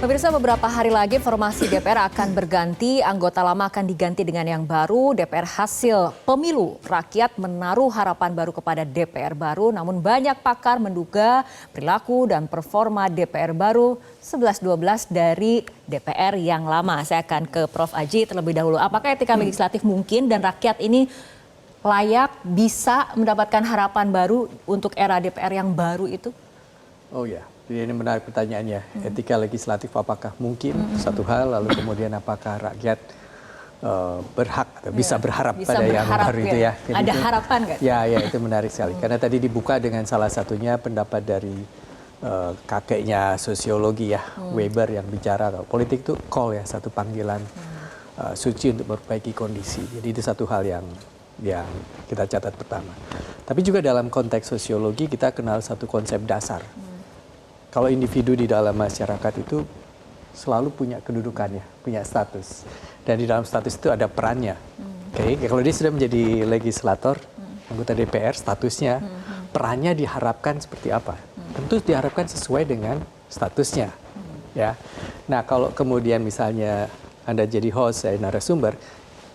Pemirsa, beberapa hari lagi formasi DPR akan berganti, anggota lama akan diganti dengan yang baru. DPR hasil pemilu, rakyat menaruh harapan baru kepada DPR baru, namun banyak pakar menduga perilaku dan performa DPR baru 11-12 dari DPR yang lama. Saya akan ke Prof. Aji terlebih dahulu. Apakah etika legislatif mungkin dan rakyat ini layak bisa mendapatkan harapan baru untuk era DPR yang baru itu? Oh ya. Jadi ini menarik pertanyaannya, etika legislatif apakah mungkin satu hal, lalu kemudian apakah rakyat berhak atau bisa berharap bisa pada yang baru itu ya. Jadi ada harapan kan? Ya, itu menarik sekali. Karena tadi dibuka dengan salah satunya pendapat dari kakeknya sosiologi ya, Weber yang bicara kalau politik itu call ya, satu panggilan suci untuk memperbaiki kondisi. Jadi itu satu hal yang kita catat pertama. Tapi juga dalam konteks sosiologi kita kenal satu konsep dasar. Kalau individu di dalam masyarakat itu selalu punya kedudukannya, punya status. Dan di dalam status itu ada perannya. Oke, kalau dia sudah menjadi legislator, anggota DPR, statusnya, perannya diharapkan seperti apa? Tentu diharapkan sesuai dengan statusnya. Ya. Nah, kalau kemudian misalnya Anda jadi host, saya narasumber,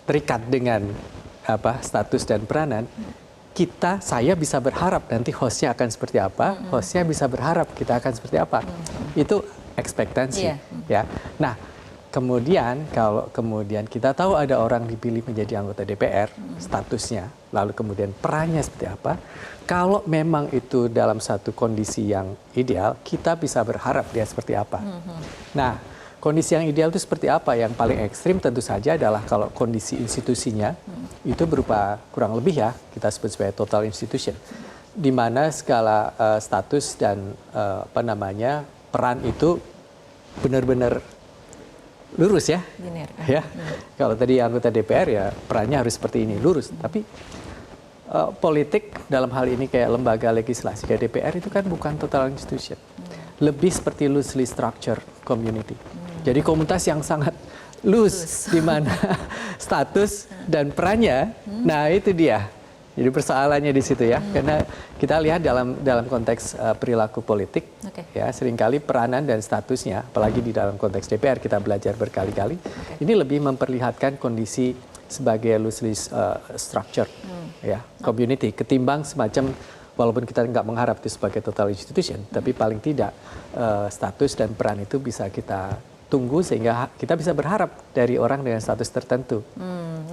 terikat dengan status dan peranan, saya bisa berharap nanti hostnya akan seperti apa, hostnya bisa berharap kita akan seperti apa. Itu ekspektasi. Ya. Nah, kemudian kalau kemudian kita tahu ada orang dipilih menjadi anggota DPR, statusnya, lalu kemudian perannya seperti apa, kalau memang itu dalam satu kondisi yang ideal, kita bisa berharap dia seperti apa. Nah, kondisi yang ideal itu seperti apa? Yang paling ekstrim tentu saja adalah kalau kondisi institusinya itu berupa kurang lebih ya, kita sebut sebagai total institution, di mana segala status dan peran itu benar-benar lurus ya. Ya. Kalau tadi anggota DPR ya perannya harus seperti ini, lurus. Tapi politik dalam hal ini kayak lembaga legislasi kayak DPR itu kan bukan total institution. Lebih seperti loosely structured community. Jadi komunitas yang sangat loose, di mana status dan perannya, nah itu dia. Jadi persoalannya di situ ya, karena kita lihat dalam konteks perilaku politik, ya seringkali peranan dan statusnya, apalagi di dalam konteks DPR kita belajar berkali-kali, ini lebih memperlihatkan kondisi sebagai loosely structured ya community, ketimbang semacam walaupun kita nggak mengharap itu sebagai total institution, tapi paling tidak status dan peran itu bisa kita tunggu sehingga kita bisa berharap dari orang dengan status tertentu.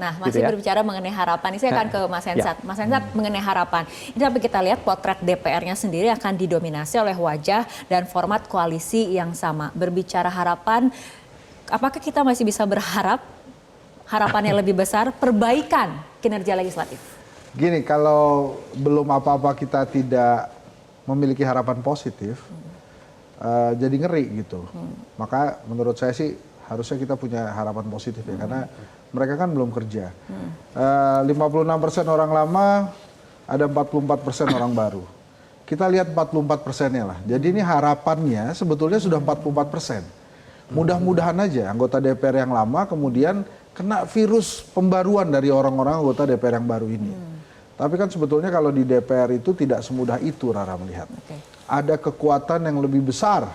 Nah, masih berbicara mengenai harapan, ini saya akan ke Mas Hensat. Mas Hensat, mengenai harapan, ini tapi kita lihat potret DPR-nya sendiri akan didominasi oleh wajah dan format koalisi yang sama. Berbicara harapan, apakah kita masih bisa berharap harapannya lebih besar perbaikan kinerja legislatif? Gini, kalau belum apa-apa kita tidak memiliki harapan positif, jadi ngeri gitu. Maka menurut saya sih harusnya kita punya harapan positif ya, karena mereka kan belum kerja. 56% orang lama, ada 44% orang baru. Kita lihat 44%-nya lah. Jadi ini harapannya sebetulnya sudah 44%. Mudah-mudahan aja anggota DPR yang lama kemudian kena virus pembaruan dari orang-orang anggota DPR yang baru ini. Tapi kan sebetulnya kalau di DPR itu tidak semudah itu Rara melihat. Ada kekuatan yang lebih besar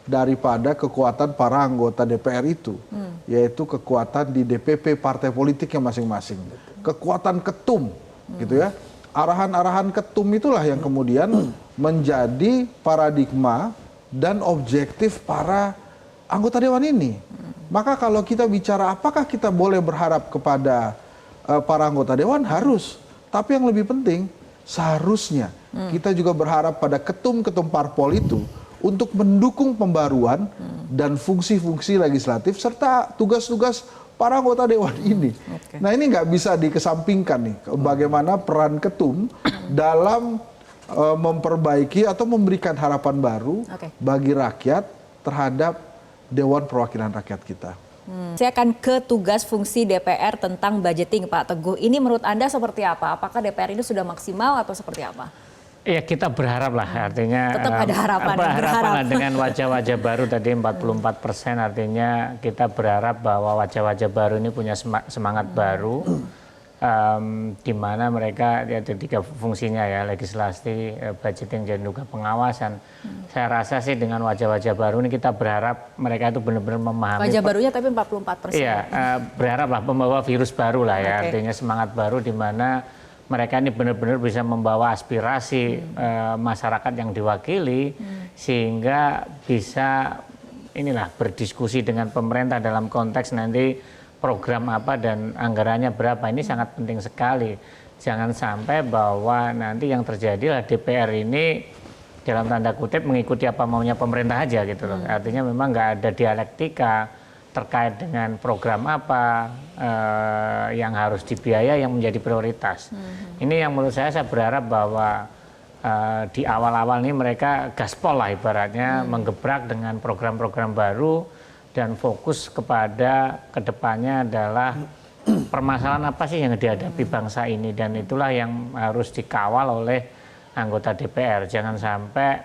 daripada kekuatan para anggota DPR itu, yaitu kekuatan di DPP partai politiknya masing-masing. Kekuatan ketum, gitu ya. Arahan-arahan ketum itulah yang kemudian menjadi paradigma dan objektif para anggota dewan ini. Maka kalau kita bicara apakah kita boleh berharap kepada para anggota dewan, harus. Tapi yang lebih penting, seharusnya kita juga berharap pada ketum-ketum parpol itu untuk mendukung pembaruan dan fungsi-fungsi legislatif serta tugas-tugas para anggota dewan ini. Nah ini nggak bisa dikesampingkan nih, bagaimana peran ketum dalam memperbaiki atau memberikan harapan baru bagi rakyat terhadap Dewan Perwakilan Rakyat kita. Saya akan ke tugas fungsi DPR tentang budgeting, Pak Teguh. Ini menurut Anda seperti apa? Apakah DPR ini sudah maksimal atau seperti apa? Ya kita berharap lah, artinya tetap ada harapan. Harapan dengan wajah-wajah baru tadi 44%, artinya kita berharap bahwa wajah-wajah baru ini punya semangat baru di mana mereka ada 3 fungsinya ya, legislasi, budgeting dan juga pengawasan. Saya rasa sih dengan wajah-wajah baru ini kita berharap mereka itu benar-benar memahami. Wajah barunya tapi 44%. Iya, berharaplah membawa virus baru lah ya, artinya semangat baru di mana mereka ini benar-benar bisa membawa aspirasi masyarakat yang diwakili sehingga bisa berdiskusi dengan pemerintah dalam konteks nanti program apa dan anggarannya berapa. Ini sangat penting sekali. Jangan sampai bahwa nanti yang terjadi lah DPR ini dalam tanda kutip mengikuti apa maunya pemerintah aja gitu loh. Artinya memang nggak ada dialektika terkait dengan program apa yang harus dibiayai yang menjadi prioritas. Ini yang menurut saya berharap bahwa di awal-awal ini mereka gaspol lah ibaratnya menggebrak dengan program-program baru dan fokus kepada kedepannya adalah permasalahan apa sih yang dihadapi bangsa ini, dan itulah yang harus dikawal oleh anggota DPR. Jangan sampai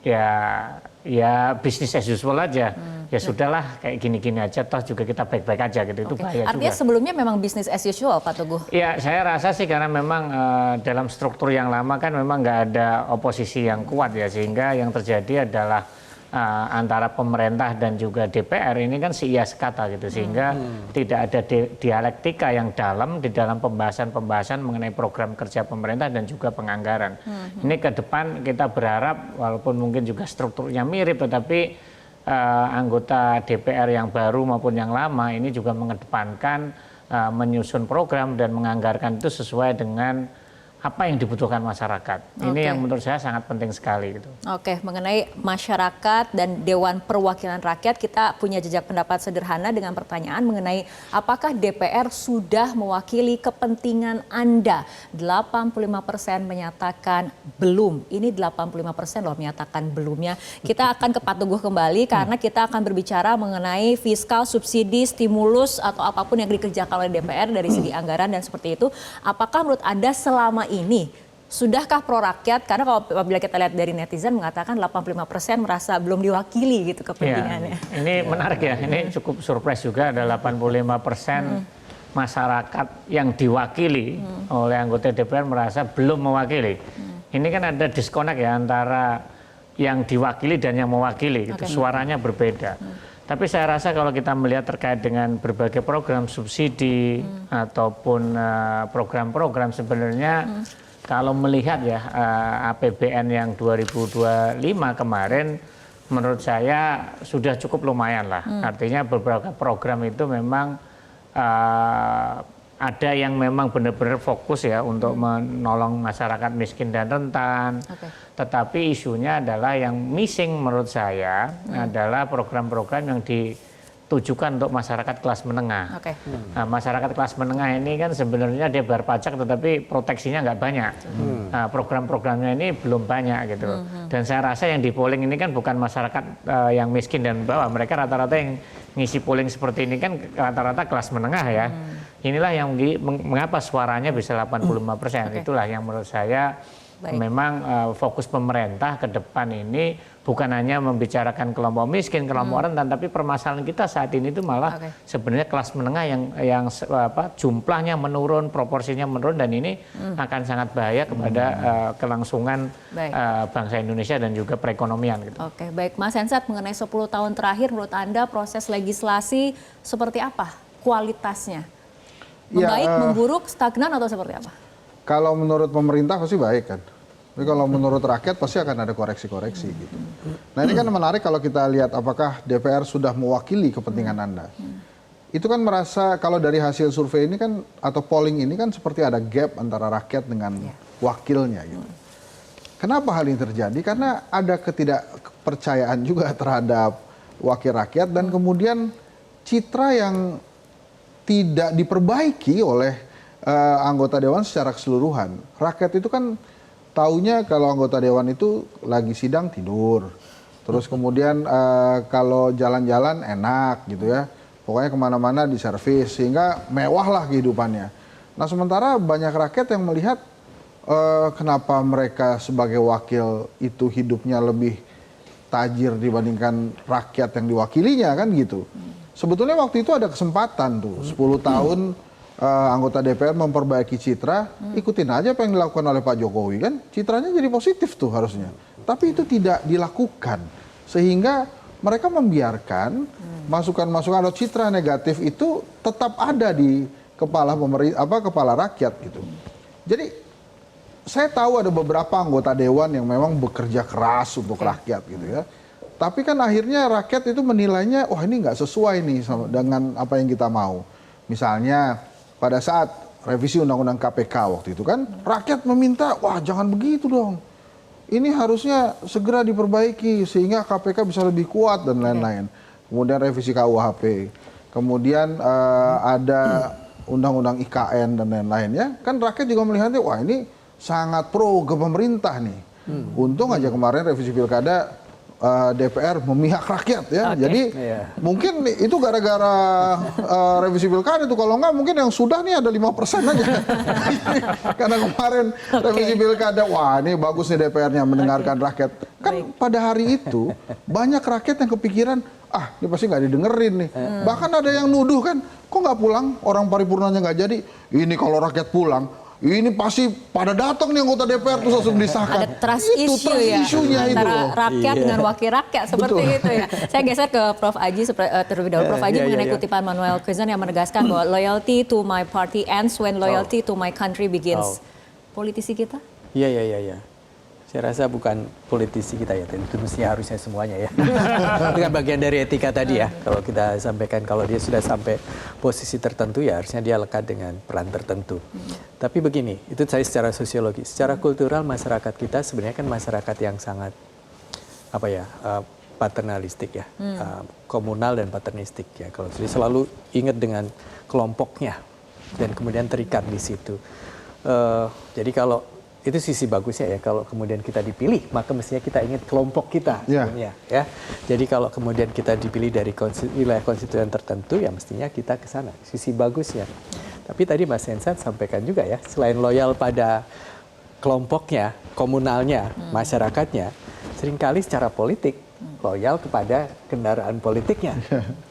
ya bisnis as usual aja. Ya sudahlah kayak gini-gini aja, toh juga kita baik-baik aja gitu. Itu bahaya Artinya juga. sebelumnya memang bisnis as usual, Pak Teguh? Ya, saya rasa sih karena memang dalam struktur yang lama kan memang nggak ada oposisi yang kuat ya, sehingga yang terjadi adalah antara pemerintah dan juga DPR ini kan si-iya sekata gitu, sehingga tidak ada dialektika yang dalam di dalam pembahasan-pembahasan mengenai program kerja pemerintah dan juga penganggaran. Ini ke depan kita berharap walaupun mungkin juga strukturnya mirip, tetapi anggota DPR yang baru maupun yang lama ini juga mengedepankan menyusun program dan menganggarkan itu sesuai dengan apa yang dibutuhkan masyarakat. Ini yang menurut saya sangat penting sekali gitu. Oke, mengenai masyarakat dan Dewan Perwakilan Rakyat, kita punya jejak pendapat sederhana dengan pertanyaan mengenai apakah DPR sudah mewakili kepentingan Anda. 85% menyatakan belum. Ini 85% loh menyatakan belumnya. Kita akan ke Pak Teguh kembali karena kita akan berbicara mengenai fiskal, subsidi, stimulus atau apapun yang dikerjakan oleh DPR dari segi anggaran dan seperti itu. Apakah menurut Anda selama ini sudahkah pro rakyat? Karena kalau apabila kita lihat dari netizen mengatakan 85% merasa belum diwakili gitu kepentingannya. Ya, ini menarik ya, ini cukup surprise juga, ada 85% masyarakat yang diwakili oleh anggota DPR merasa belum mewakili. Ini kan ada disconnect ya antara yang diwakili dan yang mewakili, gitu. Suaranya berbeda. Tapi saya rasa kalau kita melihat terkait dengan berbagai program subsidi ataupun program-program sebenarnya kalau melihat ya APBN yang 2025 kemarin menurut saya sudah cukup lumayan lah. Artinya beberapa program itu memang ada yang memang benar-benar fokus ya untuk menolong masyarakat miskin dan rentan. Tetapi isunya adalah yang missing menurut saya adalah program-program yang ditujukan untuk masyarakat kelas menengah. Nah, masyarakat kelas menengah ini kan sebenarnya dia bayar pajak tetapi proteksinya nggak banyak. Nah, program-programnya ini belum banyak gitu. Dan saya rasa yang di polling ini kan bukan masyarakat yang miskin dan bawah. Mereka rata-rata yang ngisi polling seperti ini kan rata-rata kelas menengah ya. Inilah yang mengapa suaranya bisa 85%. Itulah yang menurut saya memang fokus pemerintah ke depan ini bukan hanya membicarakan kelompok miskin, kelompok rentan, tapi permasalahan kita saat ini itu malah sebenarnya kelas menengah yang jumlahnya menurun, proporsinya menurun, dan ini akan sangat bahaya kepada kelangsungan bangsa Indonesia dan juga perekonomian. Gitu. Oke, baik Mas Hensat, mengenai 10 tahun terakhir menurut Anda proses legislasi seperti apa kualitasnya? Membaik, memburuk, stagnan atau seperti apa? Kalau menurut pemerintah pasti baik kan. Tapi kalau menurut rakyat pasti akan ada koreksi-koreksi gitu. Nah ini kan menarik kalau kita lihat apakah DPR sudah mewakili kepentingan Anda. Itu kan merasa kalau dari hasil survei ini kan atau polling ini kan seperti ada gap antara rakyat dengan wakilnya gitu. Kenapa hal ini terjadi? Karena ada ketidakpercayaan juga terhadap wakil rakyat dan kemudian citra yang tidak diperbaiki oleh anggota dewan secara keseluruhan. Rakyat itu kan taunya kalau anggota dewan itu lagi sidang tidur. Terus kemudian kalau jalan-jalan enak gitu ya. Pokoknya kemana-mana diservis sehingga mewah lah kehidupannya. Nah sementara banyak rakyat yang melihat kenapa mereka sebagai wakil itu hidupnya lebih tajir dibandingkan rakyat yang diwakilinya kan gitu. Sebetulnya waktu itu ada kesempatan tuh 10 tahun anggota DPR memperbaiki citra, ikutin aja apa yang dilakukan oleh Pak Jokowi kan, citranya jadi positif tuh harusnya. Tapi itu tidak dilakukan, sehingga mereka membiarkan masukan-masukan atau citra negatif itu tetap ada di kepala kepala rakyat gitu. Jadi saya tahu ada beberapa anggota dewan yang memang bekerja keras untuk rakyat gitu ya. Tapi kan akhirnya rakyat itu menilainya, wah ini nggak sesuai nih dengan apa yang kita mau. Misalnya pada saat revisi Undang-Undang KPK waktu itu kan, rakyat meminta, wah jangan begitu dong. Ini harusnya segera diperbaiki sehingga KPK bisa lebih kuat dan lain-lain. Kemudian revisi KUHP, kemudian ada Undang-Undang IKN dan lain-lain ya. Kan rakyat juga melihatnya, wah ini sangat pro ke pemerintah nih. Untung aja kemarin revisi Pilkada DPR memihak rakyat ya. Jadi mungkin itu gara-gara revisi Pilkada itu, kalau enggak mungkin yang sudah nih ada 5% aja. Karena kemarin revisi Pilkada, wah ini bagus nih DPR-nya mendengarkan rakyat. Kan pada hari itu banyak rakyat yang kepikiran, ah ini pasti nggak didengerin nih. Bahkan ada yang nuduh kan, kok nggak pulang, orang paripurnanya nggak jadi. Ini kalau rakyat pulang, ini pasti pada datang nih anggota DPR terus langsung disahkan. Ada trust issue ya antara rakyat dengan wakil rakyat seperti itu ya. Saya geser ke Prof. Aji terlebih dahulu. Prof. Aji mengenai kutipan Manuel Quezon yang menegaskan bahwa loyalty to my party ends when loyalty to my country begins. Politisi kita? Iya. Saya rasa bukan politisi kita ya, itu mestinya harusnya semuanya ya. Itu kan bagian dari etika tadi ya. Kalau kita sampaikan, kalau dia sudah sampai posisi tertentu ya harusnya dia lekat dengan peran tertentu. Tapi begini, itu saya secara sosiologi. Secara kultural masyarakat kita sebenarnya kan masyarakat yang sangat paternalistik ya, komunal dan paternistik ya. Kalau jadi selalu ingat dengan kelompoknya dan kemudian terikat di situ. Jadi kalau itu sisi bagusnya ya, kalau kemudian kita dipilih maka mestinya kita ingat kelompok kita sebenarnya ya. Jadi kalau kemudian kita dipilih dari wilayah konstituen tertentu ya mestinya kita ke sana. Sisi bagusnya. Tapi tadi Mas Hensat sampaikan juga ya, selain loyal pada kelompoknya, komunalnya, masyarakatnya, seringkali secara politik loyal kepada kendaraan politiknya.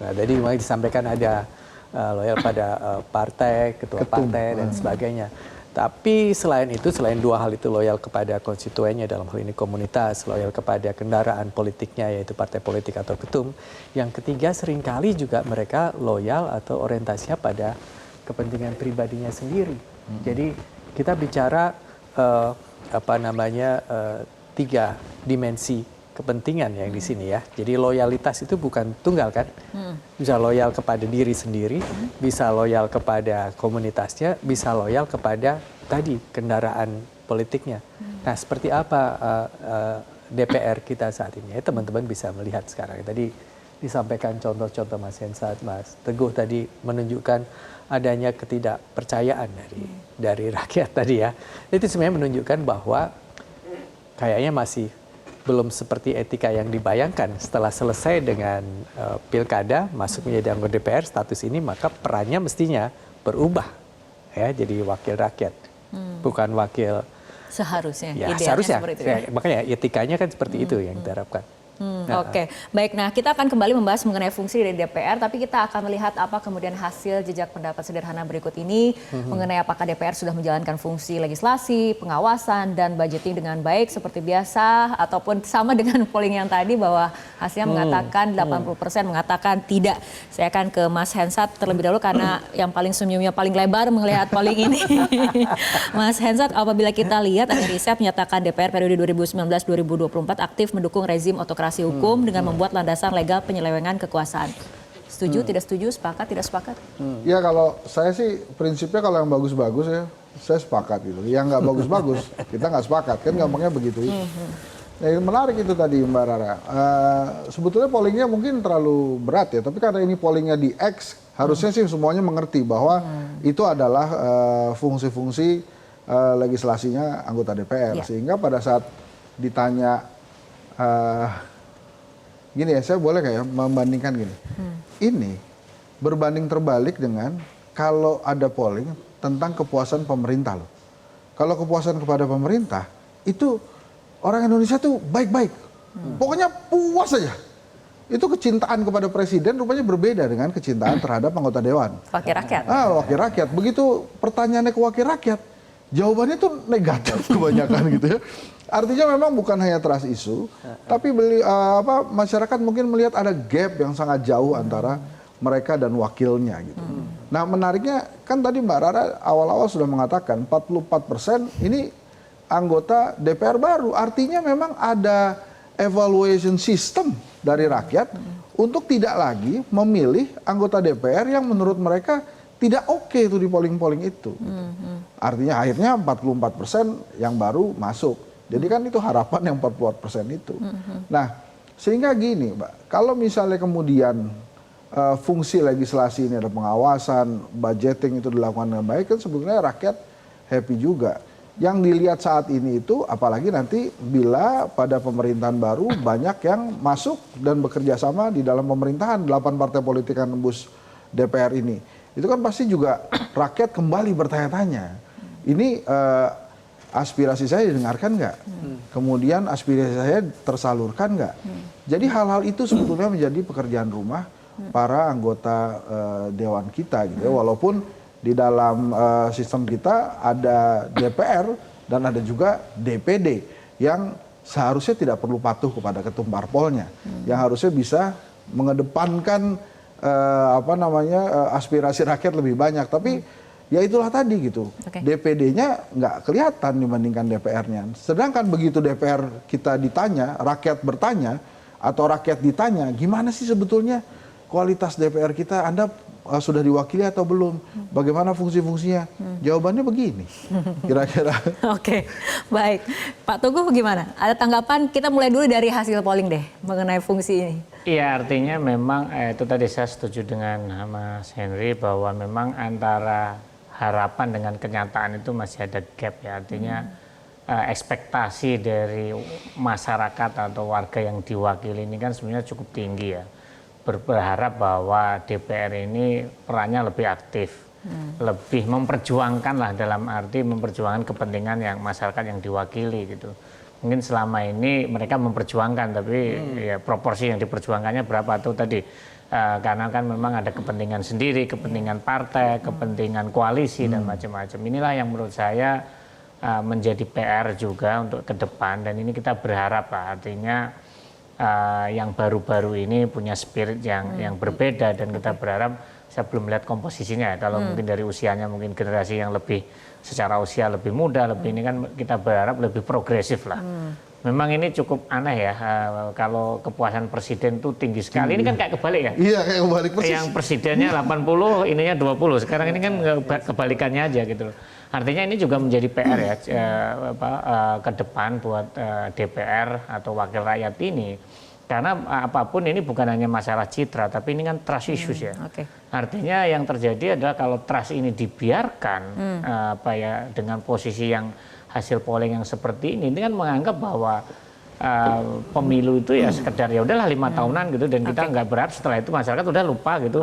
Nah, tadi mulai disampaikan ada loyal pada partai, ketua partai dan sebagainya. Tapi selain itu, selain dua hal itu, loyal kepada konstituennya dalam hal ini komunitas, loyal kepada kendaraan politiknya yaitu partai politik atau ketum. Yang ketiga seringkali juga mereka loyal atau orientasinya pada kepentingan pribadinya sendiri. Jadi kita bicara tiga dimensi kepentingan yang di sini ya. Jadi loyalitas itu bukan tunggal kan. Bisa loyal kepada diri sendiri, bisa loyal kepada komunitasnya, bisa loyal kepada tadi kendaraan politiknya. Nah, seperti apa DPR kita saat ini? Teman-teman bisa melihat sekarang. Tadi disampaikan contoh-contoh Mas Hensat, Mas Teguh tadi menunjukkan adanya ketidakpercayaan dari rakyat tadi ya. Itu sebenarnya menunjukkan bahwa kayaknya masih belum seperti etika yang dibayangkan. Setelah selesai dengan pilkada, masuk menjadi anggota DPR, status ini, maka perannya mestinya berubah ya, jadi wakil rakyat, bukan wakil. Seharusnya, ya, idealnya seharusnya. Seperti itu ya? Makanya etikanya kan seperti itu yang diharapkan. Oke, baik. Nah, kita akan kembali membahas mengenai fungsi dari DPR, tapi kita akan melihat apa kemudian hasil jejak pendapat sederhana berikut ini mengenai apakah DPR sudah menjalankan fungsi legislasi, pengawasan, dan budgeting dengan baik seperti biasa, ataupun sama dengan polling yang tadi bahwa hasilnya mengatakan 80% mengatakan tidak. Saya akan ke Mas Hensat terlebih dahulu karena yang paling senyumnya paling lebar melihat polling ini. Mas Hensat, apabila kita lihat ada riset menyatakan DPR periode 2019-2024 aktif mendukung rezim otokrasi hukum dengan membuat landasan legal penyelewengan kekuasaan. Setuju, tidak setuju, sepakat, tidak sepakat? Ya kalau saya sih prinsipnya kalau yang bagus-bagus ya saya sepakat gitu. Yang nggak bagus-bagus kita nggak sepakat, kan gampangnya begitu. Nah, menarik itu tadi Mbak Rara. Sebetulnya pollingnya mungkin terlalu berat ya, tapi karena ini pollingnya di X, harusnya sih semuanya mengerti bahwa itu adalah fungsi-fungsi legislasinya anggota DPR. Sehingga pada saat ditanya gini ya, saya boleh kayak membandingkan gini. Ini berbanding terbalik dengan kalau ada polling tentang kepuasan pemerintah loh. Kalau kepuasan kepada pemerintah itu orang Indonesia tuh baik-baik. Pokoknya puas aja. itu kecintaan kepada presiden rupanya berbeda dengan kecintaan terhadap anggota dewan. Wakil rakyat. Wakil rakyat. Begitu pertanyaannya ke wakil rakyat, jawabannya tuh negatif kebanyakan gitu ya. Artinya memang bukan hanya trust issue, tapi masyarakat mungkin melihat ada gap yang sangat jauh antara mereka dan wakilnya gitu. Nah menariknya kan tadi Mbak Rara awal-awal sudah mengatakan 44% ini anggota DPR baru. Artinya memang ada evaluation system dari rakyat untuk tidak lagi memilih anggota DPR yang menurut mereka tidak oke itu di polling-polling itu. Artinya akhirnya 44% yang baru masuk. Jadi kan itu harapan yang 44% itu. Nah sehingga gini Mbak, kalau misalnya kemudian fungsi legislasi ini ada pengawasan, budgeting itu dilakukan dengan baik, kan sebetulnya rakyat happy juga. Yang dilihat saat ini itu, apalagi nanti bila pada pemerintahan baru banyak yang masuk dan bekerja sama di dalam pemerintahan, 8 partai politik yang nembus DPR ini. Itu kan pasti juga rakyat kembali bertanya-tanya, ini aspirasi saya didengarkan nggak? Kemudian aspirasi saya tersalurkan nggak? Jadi hal-hal itu sebetulnya menjadi pekerjaan rumah para anggota dewan kita gitu ya. Walaupun di dalam sistem kita ada DPR dan ada juga DPD yang seharusnya tidak perlu patuh kepada ketum parpolnya, yang harusnya bisa mengedepankan aspirasi rakyat lebih banyak. Tapi ya itulah tadi gitu, DPD-nya nggak kelihatan dibandingkan DPR-nya. Sedangkan begitu DPR kita ditanya, rakyat bertanya atau rakyat ditanya, gimana sih sebetulnya kualitas DPR kita, Anda sudah diwakili atau belum? Bagaimana fungsi-fungsinya? Jawabannya begini, kira-kira. Oke, baik. Pak Teguh gimana? Ada tanggapan? Kita mulai dulu dari hasil polling deh mengenai fungsi ini. Iya, artinya memang itu tadi saya setuju dengan Mas Henry bahwa memang antara harapan dengan kenyataan itu masih ada gap ya. Artinya ekspektasi dari masyarakat atau warga yang diwakili ini kan sebenarnya cukup tinggi ya. Berharap bahwa DPR ini perannya lebih aktif, lebih memperjuangkan lah, dalam arti memperjuangkan kepentingan yang masyarakat yang diwakili gitu. Mungkin selama ini mereka memperjuangkan, tapi ya proporsi yang diperjuangkannya berapa tuh tadi, karena kan memang ada kepentingan sendiri, kepentingan partai, kepentingan koalisi dan macam-macam. Inilah yang menurut saya menjadi PR juga untuk ke depan, dan ini kita berharap lah, artinya yang baru-baru ini punya spirit yang berbeda, dan kita berharap, saya belum melihat komposisinya ya, kalau mungkin dari usianya mungkin generasi yang lebih secara usia lebih muda, lebih ini kan kita berharap lebih progresif lah. Memang ini cukup aneh ya, kalau kepuasan presiden tuh tinggi sekali. Ini kan kayak kebalik ya. Iya, kayak kebalik persis. Yang presidennya 80, ininya 20. Sekarang ini kan kebalikannya aja gitu loh. Artinya ini juga menjadi PR ya ke depan buat DPR atau wakil rakyat ini. Karena apapun ini bukan hanya masalah citra, tapi ini kan trust issues ya. Artinya yang terjadi adalah kalau trust ini dibiarkan dengan posisi yang hasil polling yang seperti ini kan menganggap bahwa pemilu itu ya sekedar ya udahlah 5 tahunan gitu, dan kita nggak berharap setelah itu masyarakat udah lupa gitu.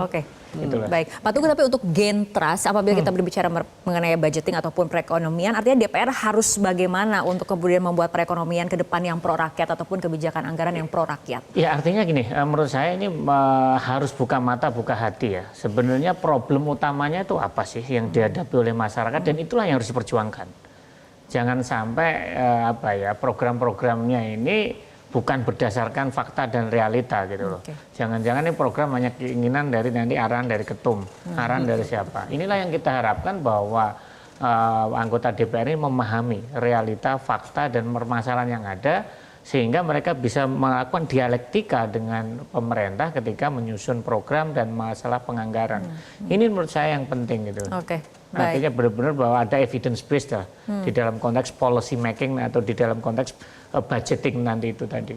Gitu lah. Baik, Pak Teguh, tapi untuk gain trust apabila kita berbicara mengenai budgeting ataupun perekonomian, artinya DPR harus bagaimana untuk kemudian membuat perekonomian ke depan yang pro rakyat ataupun kebijakan anggaran yang pro rakyat? Ya artinya gini, menurut saya ini harus buka mata buka hati ya. Sebenarnya problem utamanya itu apa sih yang dihadapi oleh masyarakat, dan itulah yang harus diperjuangkan. Jangan sampai program-programnya ini bukan berdasarkan fakta dan realita gitu loh. Jangan-jangan ini program hanya keinginan dari nanti arahan dari ketum, arahan dari siapa. Inilah yang kita harapkan, bahwa anggota DPR ini memahami realita, fakta dan permasalahan yang ada, sehingga mereka bisa melakukan dialektika dengan pemerintah ketika menyusun program dan masalah penganggaran. Ini menurut saya yang penting gitu. Artinya benar-benar bahwa ada evidence based lah di dalam konteks policy making atau di dalam konteks budgeting nanti itu tadi.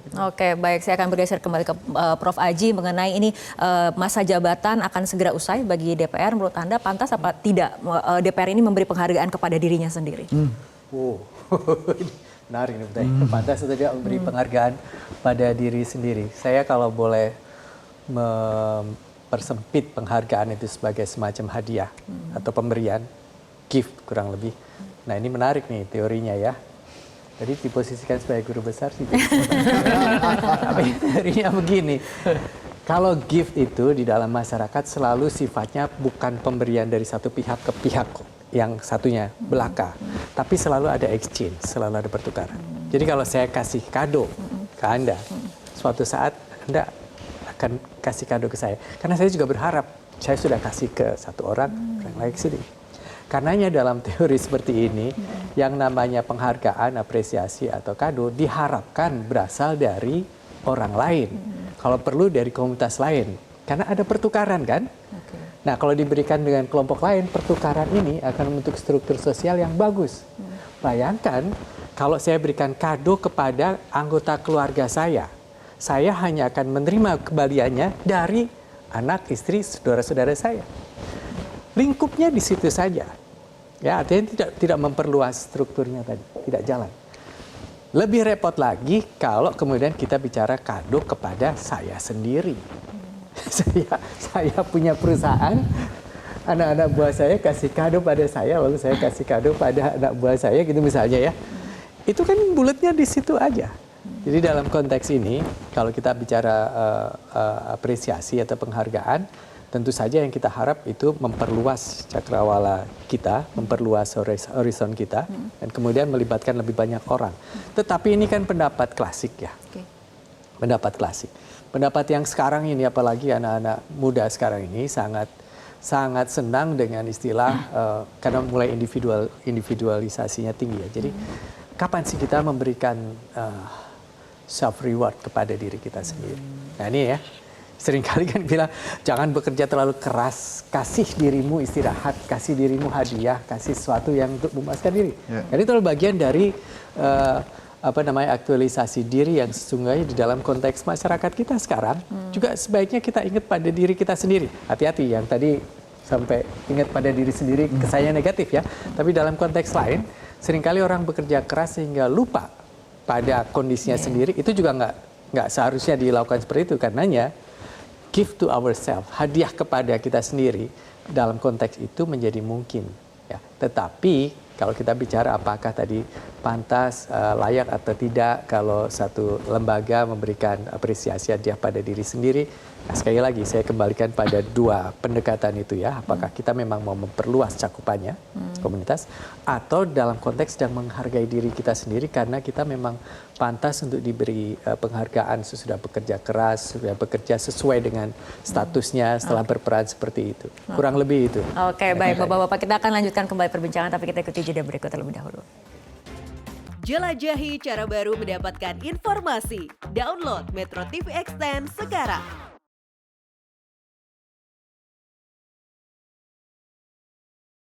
Baik, saya akan bergeser kembali ke Prof. Aji mengenai ini, masa jabatan akan segera usai bagi DPR. Menurut Anda pantas apa tidak DPR ini memberi penghargaan kepada dirinya sendiri? Menarik nih, pantas atau tidak memberi penghargaan pada diri sendiri. Saya kalau boleh mempersempit penghargaan itu sebagai semacam hadiah atau pemberian, gift kurang lebih. Nah ini menarik nih teorinya ya. Tadi diposisikan sebagai guru besar sih. Tapi teorinya begini, kalau gift itu di dalam masyarakat selalu sifatnya bukan pemberian dari satu pihak ke pihak yang satunya belaka, tapi selalu ada exchange, selalu ada pertukaran. Jadi kalau saya kasih kado ke Anda, suatu saat Anda akan kasih kado ke saya, karena saya juga berharap saya sudah kasih ke satu orang lain ke sini. Karenanya dalam teori seperti ini, yang namanya penghargaan, apresiasi, atau kado diharapkan berasal dari orang lain. Kalau perlu dari komunitas lain. Karena ada pertukaran kan? Nah kalau diberikan dengan kelompok lain, pertukaran ini akan membentuk struktur sosial yang bagus. Bayangkan kalau saya berikan kado kepada anggota keluarga saya hanya akan menerima kembaliannya dari anak, istri, saudara-saudara saya. Lingkupnya di situ saja. Ya, artinya tidak memperluas strukturnya tadi, tidak jalan. Lebih repot lagi kalau kemudian kita bicara kado kepada saya sendiri. Saya punya perusahaan, anak-anak buah saya kasih kado pada saya, lalu saya kasih kado pada anak buah saya gitu misalnya ya. Itu kan bulatnya di situ aja. Jadi dalam konteks ini, kalau kita bicara apresiasi atau penghargaan, tentu saja yang kita harap itu memperluas cakrawala kita, memperluas horizon kita, dan kemudian melibatkan lebih banyak orang. Tetapi ini kan pendapat klasik ya, pendapat klasik. Pendapat yang sekarang ini, apalagi anak-anak muda sekarang ini sangat senang dengan istilah karena mulai individualisasinya tinggi ya. Jadi kapan sih kita memberikan self reward kepada diri kita sendiri? Nah ini ya. Seringkali kan bilang, jangan bekerja terlalu keras, kasih dirimu istirahat, kasih dirimu hadiah, kasih sesuatu yang untuk memuaskan diri. Jadi itu bagian dari aktualisasi diri yang sesungguhnya di dalam konteks masyarakat kita sekarang, juga sebaiknya kita ingat pada diri kita sendiri. Hati-hati yang tadi sampai ingat pada diri sendiri, kesannya negatif ya. Tapi dalam konteks lain, seringkali orang bekerja keras sehingga lupa pada kondisinya sendiri, itu juga nggak seharusnya dilakukan seperti itu, karenanya give to ourselves, hadiah kepada kita sendiri dalam konteks itu menjadi mungkin. Ya. Tetapi kalau kita bicara apakah tadi pantas, layak atau tidak kalau satu lembaga memberikan apresiasi hadiah pada diri sendiri, nah sekali lagi saya kembalikan pada dua pendekatan itu ya. Apakah kita memang mau memperluas cakupannya, komunitas, atau dalam konteks sedang menghargai diri kita sendiri karena kita memang pantas untuk diberi penghargaan sesudah bekerja keras, sudah bekerja sesuai dengan statusnya setelah berperan seperti itu. Kurang lebih itu. Oke, baik Bapak-Bapak, kita akan lanjutkan kembali perbincangan tapi kita ikuti jeda berikut terlebih dahulu. Jelajahi cara baru mendapatkan informasi. Download Metro TV Extend sekarang.